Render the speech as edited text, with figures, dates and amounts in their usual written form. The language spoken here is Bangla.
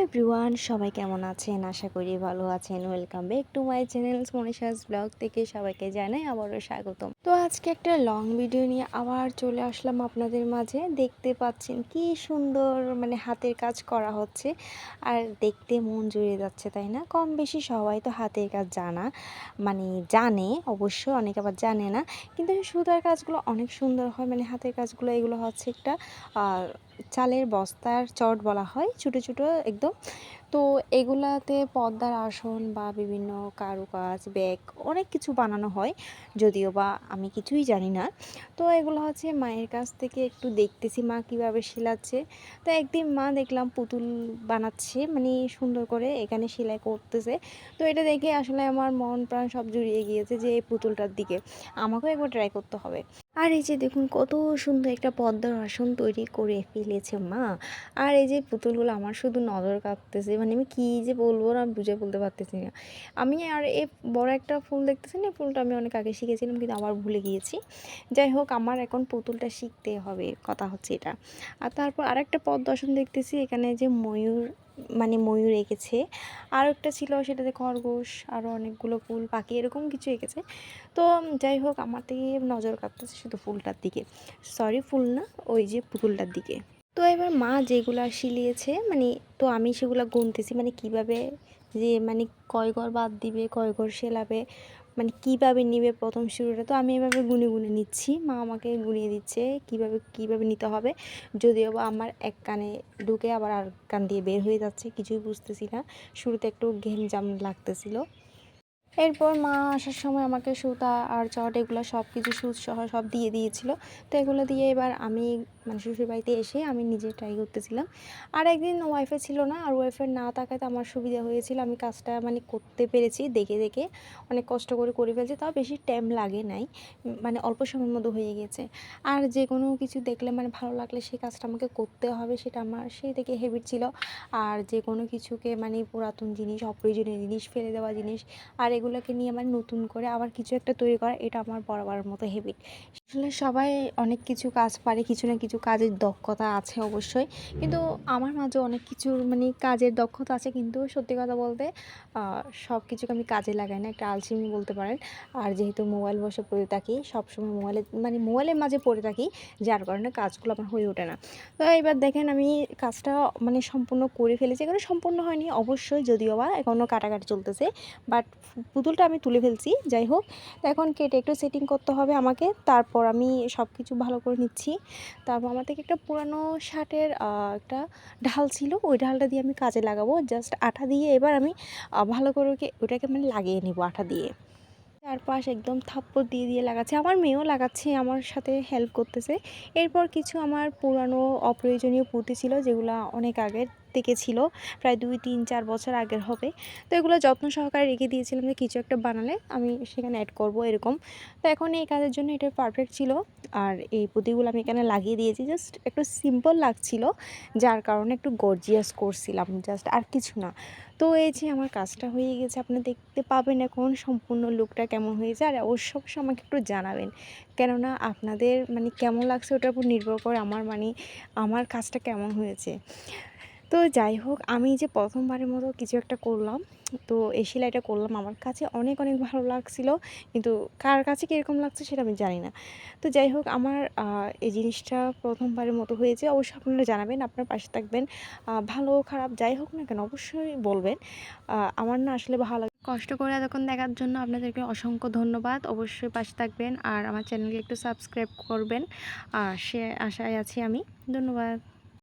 এভরিওয়ান, সবাই কেমন আছেন? আশা করি ভালো আছেন। Welcome back to my channel Manisha's blog থেকে সবাইকে জানাই আবারও স্বাগতম। তো আজকে একটা লং ভিডিও নিয়ে আবার চলে আসলাম আপনাদের মাঝে। দেখতে পাচ্ছেন কি সুন্দর হাতের কাজ করা হচ্ছে, আর দেখতে মন জুড়ে যাচ্ছে, তাই না? কম বেশি সবাই তো হাতের কাজ জানে, অবশ্য অনেকে আবার জানে না, কিন্তু সুতার কাজগুলো অনেক সুন্দর হয়। হাতের কাজগুলো এগুলো হচ্ছে একটা চালের বস্তার চট বলা হয়, ছোটো ছোটো একদম। তো এগুলাতে পর্দার আসন বা বিভিন্ন কারুকাজ, ব্যাগ, অনেক কিছু বানানো হয়, যদিও বা আমি কিছুই জানি না। তো এগুলো হচ্ছে মায়ের কাছ থেকে একটু দেখতেছি মা কীভাবে সেলাচ্ছে। তো একদিন মা দেখলাম পুতুল বানাচ্ছে, সুন্দর করে এখানে সেলাই করতেছে। তো এটা দেখে আসলে আমার মন প্রাণ সব জুড়িয়ে গিয়েছে যে এই পুতুলটার দিকে আমাকেও একবার ট্রাই করতে হবে। আর এই যে দেখুন কত সুন্দর একটা পর্দার আসন তৈরি করে ফেলেছে মা। আর এই যে পুতুলগুলো আমার শুধু নজর কাড়তেছে, আমি কী যে বলবো না, বুঝে বলতে পারতেছি না। আমি আর এই বড় একটা ফুল দেখতেছি না, ফুলটা আমি অনেক আগে শিখেছিলাম কিন্তু আবার ভুলে গিয়েছি। যাই হোক, আমার এখন পুতুলটা শিখতে হবে, কথা হচ্ছে এটা। আর তারপর আরেকটা পদ্মাসন দেখতেছি, এখানে যে ময়ূর ময়ূর এঁকেছে, আর একটা ছিল সেটাতে খরগোশ, আরও অনেকগুলো ফুল পাখি এরকম কিছু এঁকেছে। তো যাই হোক, আমার থেকে নজর কাড়তেছে শুধু ফুলটার দিকে, সরি ফুল না, ওই যে পুতুলটার দিকে। তো এবার মা যেগুলা সিলিয়েছে তো আমি সেগুলো গুনতেছি, কিভাবে যে কয় ঘর বাদ দিবে, কয় ঘর সেলাবে, কিভাবে নিবে প্রথম শুরুটা। তো আমি এভাবে গুনে গুনে নিচ্ছি, মা আমাকে গুনিয়ে দিচ্ছে কিভাবে কিভাবে নিতে হবে। যদিও বা আমার এক কানে ঢুকে আবার আর কান দিয়ে বের হয়ে যাচ্ছে, কিছুই বুঝতেছি না। শুরুতে একটু ঘেমজাম লাগতেছিল। এরপর মা আসার সময় আমাকে সুতা আর চট এগুলো সব কিছু সুচ সহ সব দিয়ে দিয়েছিল। তো এগুলো দিয়ে এবার আমি শ্বশুরবাড়িতে এসে আমি নিজে ট্রাই করতেছিলাম। আর একদিন ওয়াইফাই ছিল না, আর ওয়াইফাই না থাকাতে আমার সুবিধা হয়েছিল, আমি কাজটা করতে পেরেছি দেখে দেখে। অনেক কষ্ট করে ফেলছি, তাও বেশি টাইম লাগে নাই, অল্প সময়ের মধ্যে হয়ে গেছে। আর যে কোনো কিছু দেখলে ভালো লাগলে সেই কাজটা আমাকে করতে হবে, সেটা আমার সেই থেকে হ্যাবিট ছিল। আর যে কোনো কিছুকে পুরাতন জিনিস, অপ্রয়োজনীয় জিনিস, ফেলে দেওয়া জিনিস, আর এগুলোকে নিয়ে নতুন করে আবার কিছু একটা তৈরি করা, এটা আমার বরাবরের মতো হ্যাবিট। আসলে সবাই অনেক কিছু কাজ পারে, কিছু না কিছু কাজের দক্ষতা আছে অবশ্যই, কিন্তু আমার মাঝে অনেক কিছুর কাজের দক্ষতা আছে, কিন্তু সত্যি কথা বলতে সব কিছুকে আমি কাজে লাগাই না, একটা আলসেমি বলতে পারেন। আর যেহেতু মোবাইল বসে পড়ে থাকি সবসময়, মোবাইলের মাঝে পড়ে থাকি, যার কারণে কাজগুলো আমার হয়ে ওঠে না। তো এবার দেখেন আমি কাজটা সম্পূর্ণ করে ফেলেছি, এখানে সম্পূর্ণ হয়নি অবশ্যই, যদিও বা এখনও কাটাকাটি চলতেছে, বাট পুতুলটা আমি তুলে ফেলছি। যাই হোক, এখন কেটে একটু সেটিং করতে হবে আমাকে, তারপর আমি সব কিছু ভালো করে নিচ্ছি। তারপর আমার থেকে একটা পুরানো শার্টের একটা ঢাল ছিল, ওই ঢালটা দিয়ে আমি কাজে লাগাবো, জাস্ট আঠা দিয়ে এবার আমি ভালো করে ওটাকে লাগিয়ে নেব আঠা দিয়ে। চারপাশ একদম থাপ্পড় দিয়ে দিয়ে লাগাচ্ছে, আমার মেয়েও লাগাচ্ছে, আমার সাথে হেল্প করতেছে। এরপর কিছু আমার পুরানো অপ্রয়োজনীয় পুঁতি ছিল, যেগুলো অনেক আগের থেকে ছিল, প্রায় 2, 3, 4 বছর আগের হবে। তো এগুলো যত্ন সহকারে রেখে দিয়েছিলাম যে কিছু একটা বানালে আমি সেখানে অ্যাড করব এরকম। তো এখন এই কাজের জন্য এটা পারফেক্ট ছিল। আর এই পুঁতিগুলো আমি এখানে লাগিয়ে দিয়েছি, জাস্ট একটু সিম্পল লাগছিল, যার কারণে একটু গর্জিয়াস করছিলাম, জাস্ট আর কিছু না। তো এই যে আমার কাজটা হয়ে গেছে, আপনি দেখতে পাবেন এখন সম্পূর্ণ লুকটা কেমন হয়েছে। আর অবশ্য আমাকে একটু জানাবেন, কেননা আপনাদের কেমন লাগছে ওটার উপর নির্ভর করে আমার আমার কাজটা কেমন হয়েছে। তো যাই হোক, আমি যে প্রথমবারের মতো কিছু একটা করলাম, তো এই সেলাইটা করলাম, আমার কাছে অনেক অনেক ভালো লাগছিল, কিন্তু কার কাছে কীরকম লাগছে সেটা আমি জানি না। তো যাই হোক, আমার এই জিনিসটা প্রথমবারের মতো হয়েছে, অবশ্যই আপনারা জানাবেন, আপনার পাশে থাকবেন। ভালো খারাপ যাই হোক না কেন অবশ্যই বলবেন। আমার না আসলে ভালো লাগে। কষ্ট করে এতক্ষণ দেখার জন্য আপনাদেরকে অসংখ্য ধন্যবাদ, অবশ্যই পাশে থাকবেন আর আমার চ্যানেলকে একটু সাবস্ক্রাইব করবেন, সে আশায় আছি আমি। ধন্যবাদ।